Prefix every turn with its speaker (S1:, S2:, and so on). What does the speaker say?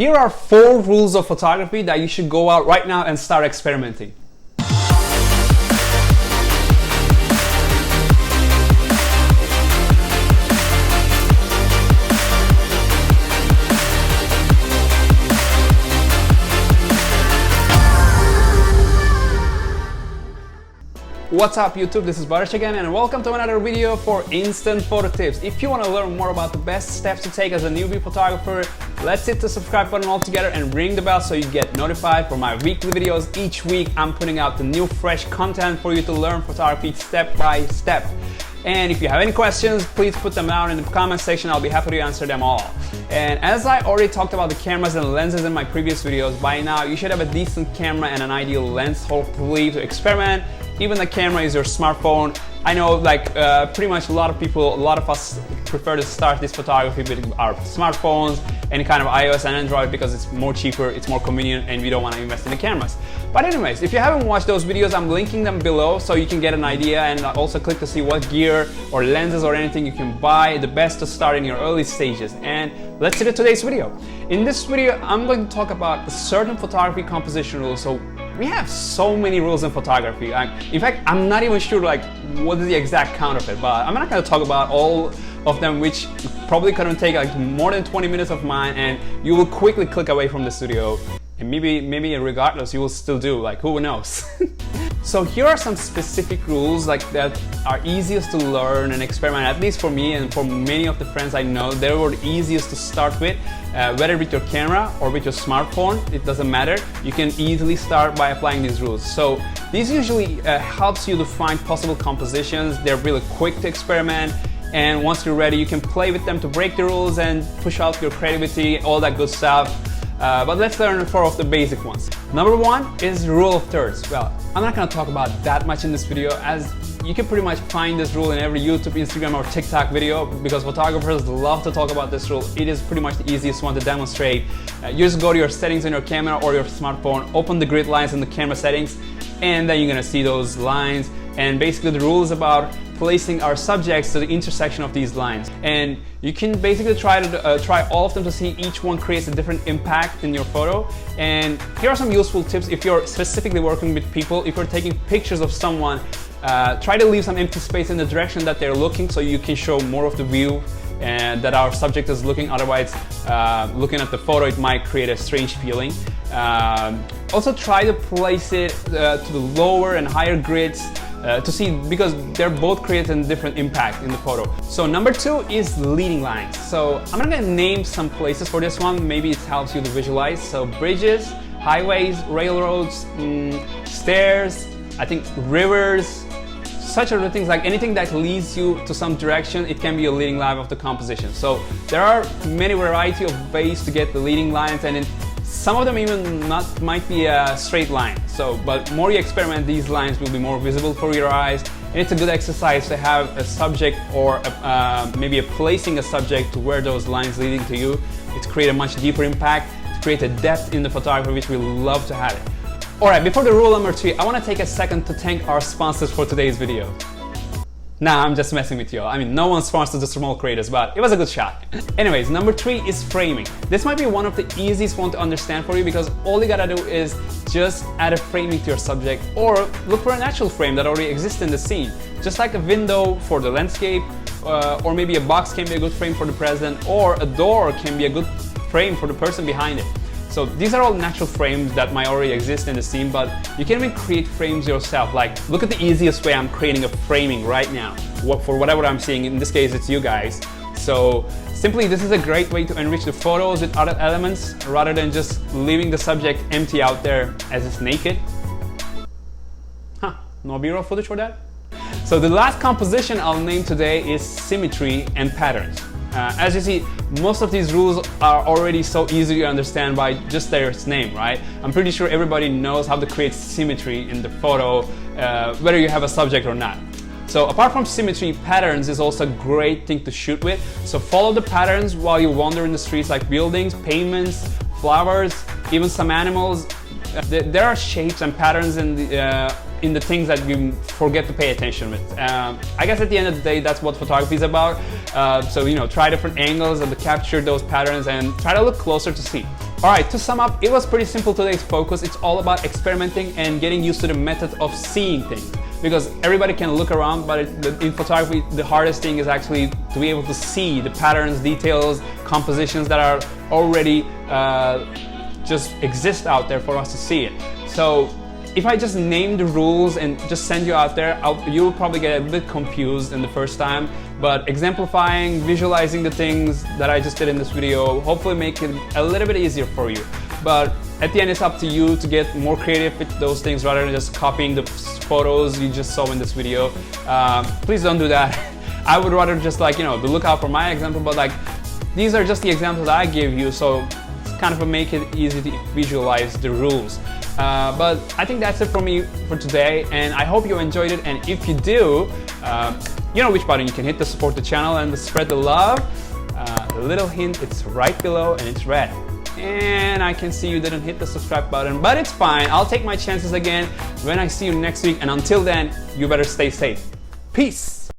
S1: Here are 4 rules of photography that you should go out right now and start experimenting. What's up YouTube, this is Baris again and welcome to another video for instant photo tips. If you want to learn more about the best steps to take as a newbie photographer, let's hit the subscribe button all together and ring the bell so you get notified for my weekly videos. Each week I'm putting out the new fresh content for you to learn photography step by step. And if you have any questions, please put them down in the comment section. I'll be happy to answer them all. And as I already talked about the cameras and lenses in my previous videos, by now you should have a decent camera and an ideal lens, hopefully, to experiment. Even the camera is your smartphone. I know, like pretty much a lot of us prefer to start this photography with our smartphones, any kind of iOS and Android, because it's more cheaper, it's more convenient, and we don't want to invest in the cameras. But anyways, if you haven't watched those videos, I'm linking them below so you can get an idea, and also click to see what gear or lenses or anything you can buy, the best to start in your early stages. And let's get to today's video. In this video, I'm going to talk about a certain photography composition rules. So we have so many rules in photography. In fact, I'm not even sure like what is the exact count of it, but I'm not going to talk about all of them, which probably couldn't take like more than 20 minutes of mine, and you will quickly click away from the studio, and maybe regardless you will still do, like, who knows. So here are some specific rules like that are easiest to learn and experiment, at least for me and for many of the friends I know. They were the easiest to start with, whether with your camera or with your smartphone, it doesn't matter. You can easily start by applying these rules. So these usually helps you to find possible compositions. They're really quick to experiment, and once you're ready you can play with them to break the rules and push out your creativity, all that good stuff. But let's learn 4 of the basic ones. Number 1 is rule of thirds. Well, I'm not going to talk about that much in this video, as you can pretty much find this rule in every YouTube, Instagram or TikTok video, because photographers love to talk about this rule. It is pretty much the easiest one to demonstrate. You just go to your settings in your camera or your smartphone, open the grid lines in the camera settings, and then you're going to see those lines. And basically the rule is about placing our subjects to the intersection of these lines, and you can basically try all of them to see each one creates a different impact in your photo. And here are some useful tips if you're specifically working with people. If you're taking pictures of someone, try to leave some empty space in the direction that they're looking so you can show more of the view and that our subject is looking. Otherwise, looking at the photo, it might create a strange feeling. Also try to place it to the lower and higher grids to see, because they're both creating different impact in the photo. So number 2 is leading lines. So I'm not going to name some places for this one, maybe it helps you to visualize. So bridges, highways, railroads, stairs, I think rivers, such other things, like anything that leads you to some direction, it can be a leading line of the composition. So there are many variety of ways to get the leading lines, and some of them even might be a straight line. So, but more you experiment, these lines will be more visible for your eyes, and it's a good exercise to have a subject or maybe placing a subject to where those lines leading to you. It's create a much deeper impact, to create a depth in the photography, which we love to have it. Alright, before the rule number 3, I want to take a second to thank our sponsors for today's video. Nah, I'm just messing with you. I mean, no one sponsors the small creators, but it was a good shot. Anyways, number 3 is framing. This might be one of the easiest one to understand for you, because all you gotta do is just add a framing to your subject, or look for a natural frame that already exists in the scene. Just like a window for the landscape, or maybe a box can be a good frame for the present, or a door can be a good frame for the person behind it. So these are all natural frames that might already exist in the scene, but you can even create frames yourself. Like, look at the easiest way I'm creating a framing right now for whatever I'm seeing. In this case, it's you guys. So simply, this is a great way to enrich the photos with other elements rather than just leaving the subject empty out there as it's naked. Huh, no B-roll footage for that? So the last composition I'll name today is symmetry and patterns. As you see, most of these rules are already so easy to understand by just their name, right? I'm pretty sure everybody knows how to create symmetry in the photo, whether you have a subject or not. So apart from symmetry, patterns is also a great thing to shoot with. So follow the patterns while you wander in the streets, like buildings, pavements, flowers, even some animals. There are shapes and patterns in the things that you forget to pay attention with. I guess at the end of the day, that's what photography is about. So, you know, try different angles and to capture those patterns and try to look closer to see. Alright, to sum up, it was pretty simple today's focus. It's all about experimenting and getting used to the method of seeing things. Because everybody can look around, but in photography, the hardest thing is actually to be able to see the patterns, details, compositions that are already just exist out there for us to see it. So if I just name the rules and just send you out there, you'll probably get a bit confused in the first time, but exemplifying, visualizing the things that I just did in this video, hopefully make it a little bit easier for you. But at the end, it's up to you to get more creative with those things rather than just copying the photos you just saw in this video. Please don't do that. I would rather just look out for my example, but these are just the examples I give you, so it's kind of make it easy to visualize the rules. But I think that's it for me for today, and I hope you enjoyed it. And if you do, you know which button you can hit to support the channel and to spread the love. The little hint, it's right below and it's red. And I can see you didn't hit the subscribe button, but it's fine. I'll take my chances again when I see you next week. And until then, you better stay safe. Peace.